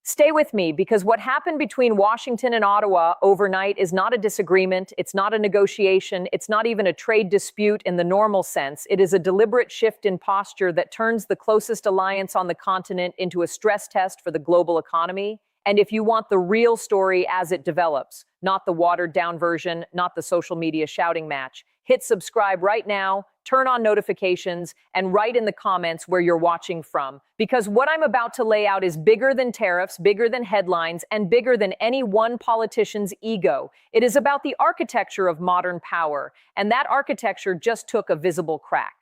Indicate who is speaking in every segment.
Speaker 1: Stay with me because what happened between Washington and Ottawa overnight is not a disagreement, it's not a negotiation, it's not even a trade dispute in the normal sense. It is a deliberate shift in posture that turns the closest alliance on the continent into a stress test for the global economy. And if you want the real story as it develops, not the watered down version, not the social media shouting match, hit subscribe right now, turn on notifications, and write in the comments where you're watching from. Because what I'm about to lay out is bigger than tariffs, bigger than headlines, and bigger than any one politician's ego. It is about the architecture of modern power, and that architecture just took a visible crack.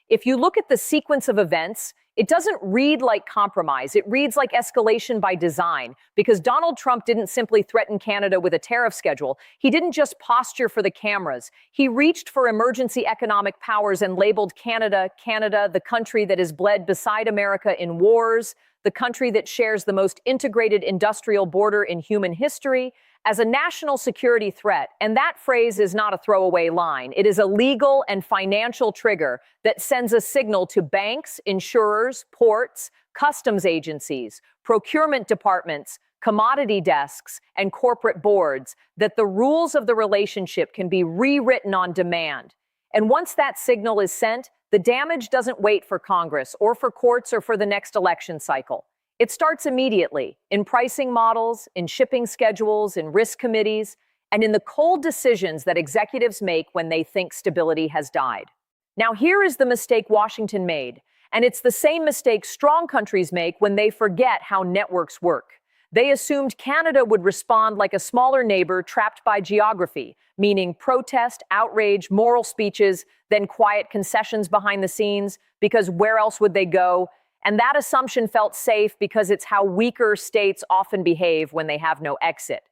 Speaker 1: If you look at the sequence of events, it doesn't read like compromise. It reads like escalation by design, because Donald Trump didn't simply threaten Canada with a tariff schedule. He didn't just posture for the cameras. He reached for emergency economic powers and labeled Canada, the country that is bled beside America in wars, the country that shares the most integrated industrial border in human history, as a national security threat. And that phrase is not a throwaway line. It is a legal and financial trigger that sends a signal to banks, insurers, ports, customs agencies, procurement departments, commodity desks, and corporate boards that the rules of the relationship can be rewritten on demand. And once that signal is sent, the damage doesn't wait for Congress or for courts or for the next election cycle. It starts immediately in pricing models, in shipping schedules, in risk committees, and in the cold decisions that executives make when they think stability has died. Now, here is the mistake Washington made, and it's the same mistake strong countries make when they forget how networks work. They assumed Canada would respond like a smaller neighbor trapped by geography, meaning protest, outrage, moral speeches, then quiet concessions behind the scenes, because where else would they go? And that assumption felt safe because it's how weaker states often behave when they have no exit.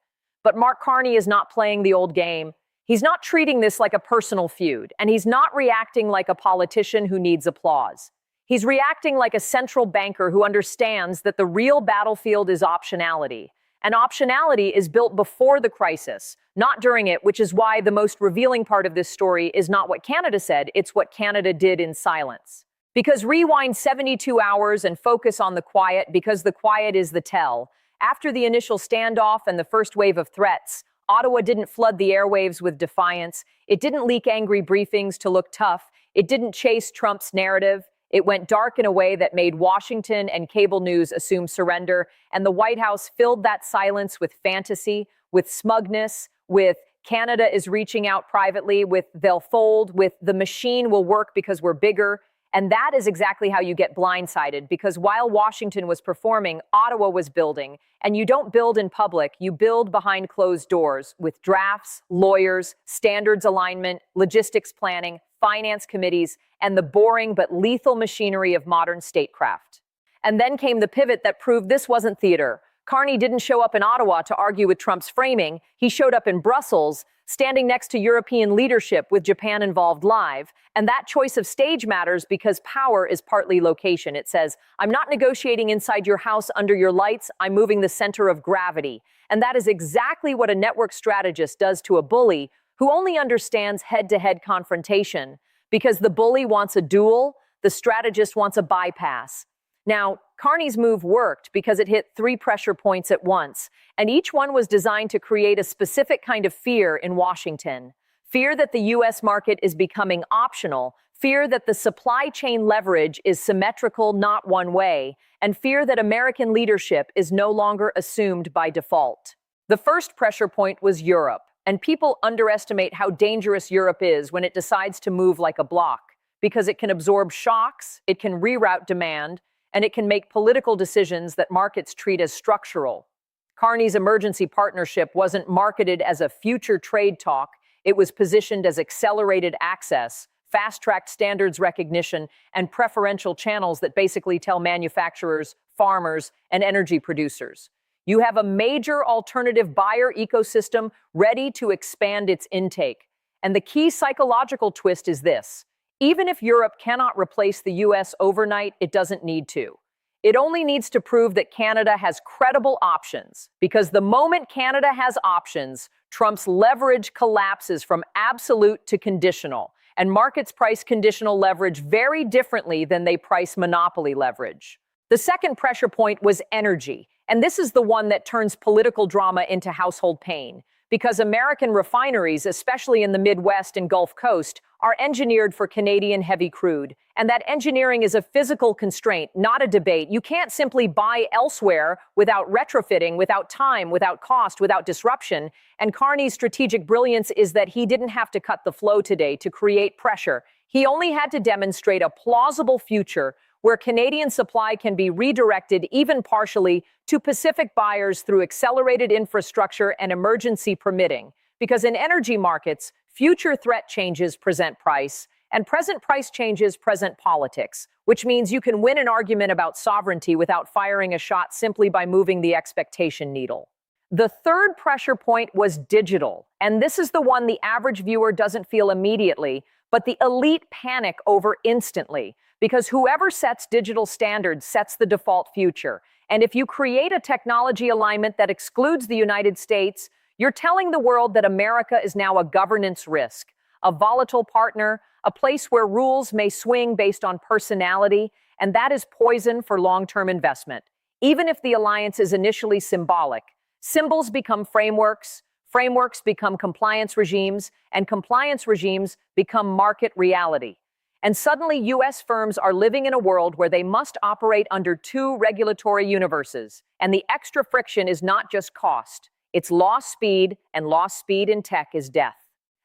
Speaker 1: But Mark Carney is not playing the old game. He's not treating this like a personal feud, and he's not reacting like a politician who needs applause. He's reacting like a central banker who understands that the real battlefield is optionality. And optionality is built before the crisis, not during it, which is why the most revealing part of this story is not what Canada said, it's what Canada did in silence. Because rewind 72 hours and focus on the quiet, because the quiet is the tell. After the initial standoff and the first wave of threats, Ottawa didn't flood the airwaves with defiance. It didn't leak angry briefings to look tough. It didn't chase Trump's narrative. It went dark in a way that made Washington and cable news assume surrender. And the White House filled that silence with fantasy, with smugness, with Canada is reaching out privately, with they'll fold, with the machine will work because we're bigger. And that is exactly how you get blindsided, because while Washington was performing, Ottawa was building. And you don't build in public, you build behind closed doors with drafts, lawyers, standards alignment, logistics planning, finance committees, and the boring but lethal machinery of modern statecraft. And then came the pivot that proved this wasn't theater. Carney didn't show up in Ottawa to argue with Trump's framing. He showed up in Brussels, standing next to European leadership with Japan involved live. And that choice of stage matters because power is partly location. It says, I'm not negotiating inside your house under your lights, I'm moving the center of gravity. And that is exactly what a network strategist does to a bully who only understands head-to-head confrontation. Because the bully wants a duel, the strategist wants a bypass. Now, Carney's move worked because it hit 3 pressure points at once, and each one was designed to create a specific kind of fear in Washington. Fear that the U.S. market is becoming optional, fear that the supply chain leverage is symmetrical, not one way, and fear that American leadership is no longer assumed by default. The first pressure point was Europe, and people underestimate how dangerous Europe is when it decides to move like a block, because it can absorb shocks, it can reroute demand, and it can make political decisions that markets treat as structural. Carney's emergency partnership wasn't marketed as a future trade talk. It was positioned as accelerated access, fast-tracked standards recognition, and preferential channels that basically tell manufacturers, farmers, and energy producers, you have a major alternative buyer ecosystem ready to expand its intake. And the key psychological twist is this. Even if Europe cannot replace the U.S. overnight, it doesn't need to. It only needs to prove that Canada has credible options, because the moment Canada has options, Trump's leverage collapses from absolute to conditional, and markets price conditional leverage very differently than they price monopoly leverage. The second pressure point was energy, And this is the one that turns political drama into household pain. Because American refineries, especially in the Midwest and Gulf Coast, are engineered for Canadian heavy crude. And that engineering is a physical constraint, not a debate. You can't simply buy elsewhere without retrofitting, without time, without cost, without disruption. And Carney's strategic brilliance is that he didn't have to cut the flow today to create pressure. He only had to demonstrate a plausible future where Canadian supply can be redirected, even partially, to Pacific buyers through accelerated infrastructure and emergency permitting. Because in energy markets, future threat changes present price, and present price changes present politics, which means you can win an argument about sovereignty without firing a shot simply by moving the expectation needle. The third pressure point was digital, and this is the one the average viewer doesn't feel immediately, but the elite panic over instantly. Because whoever sets digital standards sets the default future. And if you create a technology alignment that excludes the United States, you're telling the world that America is now a governance risk, a volatile partner, a place where rules may swing based on personality, and that is poison for long-term investment. Even if the alliance is initially symbolic, symbols become frameworks, frameworks become compliance regimes, and compliance regimes become market reality. And suddenly, U.S. firms are living in a world where they must operate under two regulatory universes. And the extra friction is not just cost, it's lost speed, and lost speed in tech is death.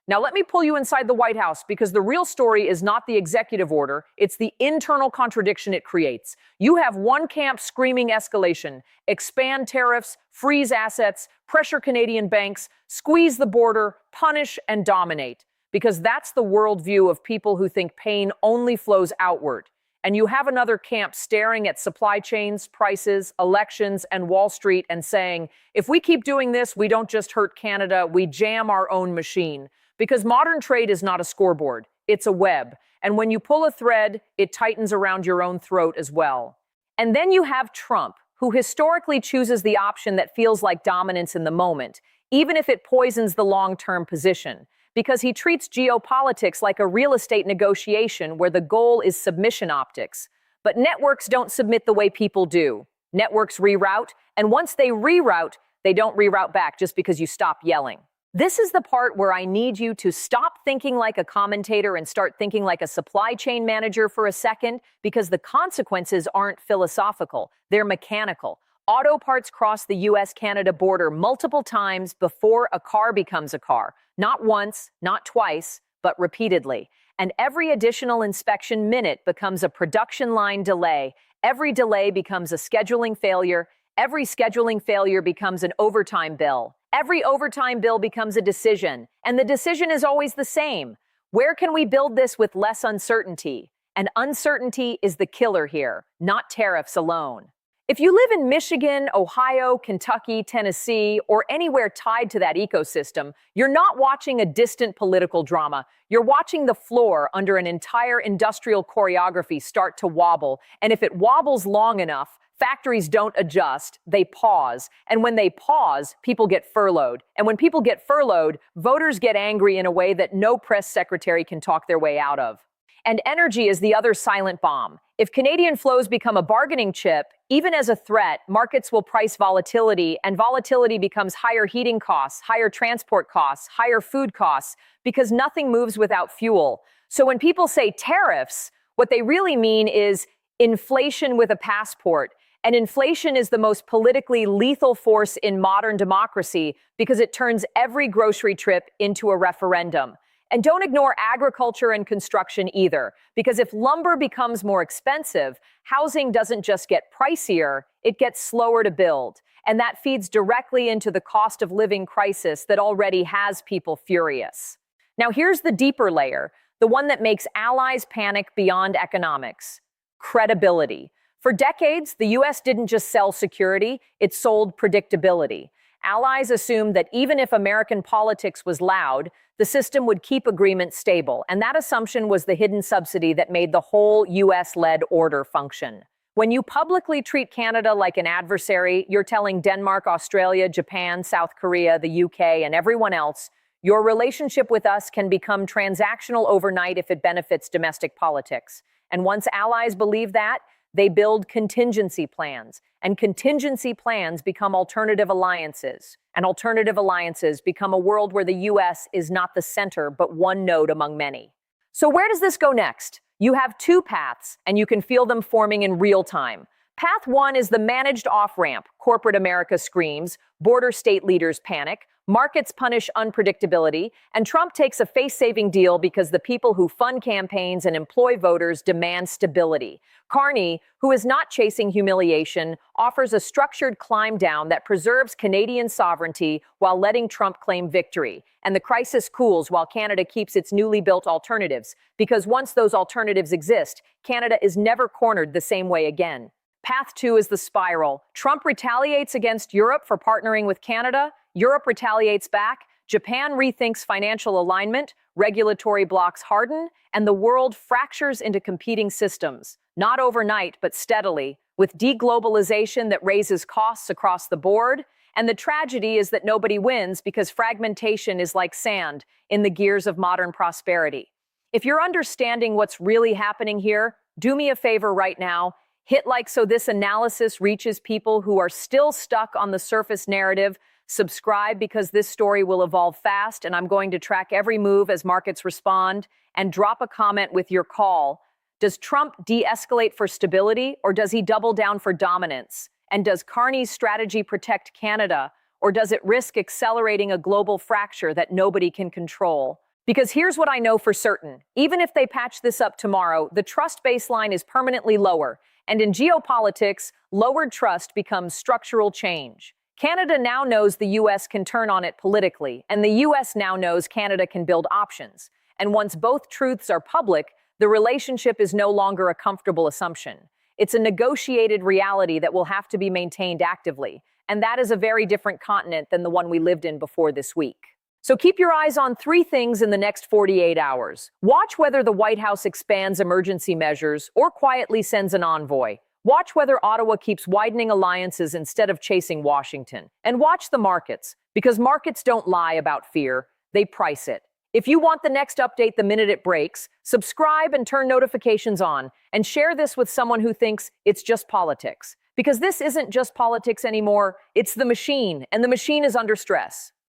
Speaker 1: Now, let me pull you inside the White House, because the real story is not the executive order, it's the internal contradiction it creates. You have one camp screaming escalation, expand tariffs, freeze assets, pressure Canadian banks, squeeze the border, punish and dominate. Because that's the worldview of people who think pain only flows outward. And you have another camp staring at supply chains, prices, elections, and Wall Street and saying, if we keep doing this, we don't just hurt Canada, we jam our own machine. Because modern trade is not a scoreboard, it's a web. And when you pull a thread, it tightens around your own throat as well. And then you have Trump, who historically chooses the option that feels like dominance in the moment, even if it poisons the long-term position. Because he treats geopolitics like a real estate negotiation where the goal is submission optics. But networks don't submit the way people do. Networks reroute, and once they reroute, they don't reroute back just because you stop yelling. This is the part where I need you to stop thinking like a commentator and start thinking like a supply chain manager for a second, because the consequences aren't philosophical, they're mechanical. Auto parts cross the US-Canada border multiple times before a car becomes a car. Not once, not twice, but repeatedly. And every additional inspection minute becomes a production line delay. Every delay becomes a scheduling failure. Every scheduling failure becomes an overtime bill. Every overtime bill becomes a decision. And the decision is always the same. Where can we build this with less uncertainty? And uncertainty is the killer here, not tariffs alone. If you live in Michigan, Ohio, Kentucky, Tennessee, or anywhere tied to that ecosystem, you're not watching a distant political drama. You're watching the floor under an entire industrial choreography start to wobble. And if it wobbles long enough, factories don't adjust, they pause. And when they pause, people get furloughed. And when people get furloughed, voters get angry in a way that no press secretary can talk their way out of. And energy is the other silent bomb. If Canadian flows become a bargaining chip, even as a threat, markets will price volatility, and volatility becomes higher heating costs, higher transport costs, higher food costs, because nothing moves without fuel. So when people say tariffs, what they really mean is inflation with a passport. And inflation is the most politically lethal force in modern democracy because it turns every grocery trip into a referendum. And don't ignore agriculture and construction either, because if lumber becomes more expensive, housing doesn't just get pricier, it gets slower to build. And that feeds directly into the cost of living crisis that already has people furious. Now here's the deeper layer, the one that makes allies panic beyond economics: credibility. For decades, the US didn't just sell security, it sold predictability. Allies assumed that even if American politics was loud, the system would keep agreements stable, and that assumption was the hidden subsidy that made the whole US-led order function. When you publicly treat Canada like an adversary, you're telling Denmark, Australia, Japan, South Korea, the UK, and everyone else, your relationship with us can become transactional overnight if it benefits domestic politics. And once allies believe that, They build contingency plans, and contingency plans become alternative alliances. And alternative alliances become a world where the US is not the center, but one node among many. So where does this go next? You have two paths, and you can feel them forming in real time. Path one is the managed off-ramp. Corporate America screams, border state leaders panic, markets punish unpredictability, and Trump takes a face-saving deal because the people who fund campaigns and employ voters demand stability. Carney, who is not chasing humiliation, offers a structured climb down that preserves Canadian sovereignty while letting Trump claim victory. And the crisis cools while Canada keeps its newly built alternatives, because once those alternatives exist, Canada is never cornered the same way again. Path two is the spiral. Trump retaliates against Europe for partnering with Canada. Europe retaliates back. Japan rethinks financial alignment. Regulatory blocks harden. And the world fractures into competing systems. Not overnight, but steadily, with deglobalization that raises costs across the board. And the tragedy is that nobody wins because fragmentation is like sand in the gears of modern prosperity. If you're understanding what's really happening here, do me a favor right now. Hit like so this analysis reaches people who are still stuck on the surface narrative. Subscribe because this story will evolve fast, and I'm going to track every move as markets respond. And drop a comment with your call. Does Trump de-escalate for stability, or does he double down for dominance? And does Carney's strategy protect Canada, or does it risk accelerating a global fracture that nobody can control? Because here's what I know for certain. Even if they patch this up tomorrow, the trust baseline is permanently lower. And in geopolitics, lowered trust becomes structural change. Canada now knows the US can turn on it politically, and the US now knows Canada can build options. And once both truths are public, the relationship is no longer a comfortable assumption. It's a negotiated reality that will have to be maintained actively. And that is a very different continent than the one we lived in before this week. So keep your eyes on three things in the next 48 hours. Watch whether the White House expands emergency measures or quietly sends an envoy. Watch whether Ottawa keeps widening alliances instead of chasing Washington. And watch the markets, because markets don't lie about fear, they price it. If you want the next update the minute it breaks, subscribe and turn notifications on, and share this with someone who thinks it's just politics. Because this isn't just politics anymore, it's the machine, and the machine is under stress.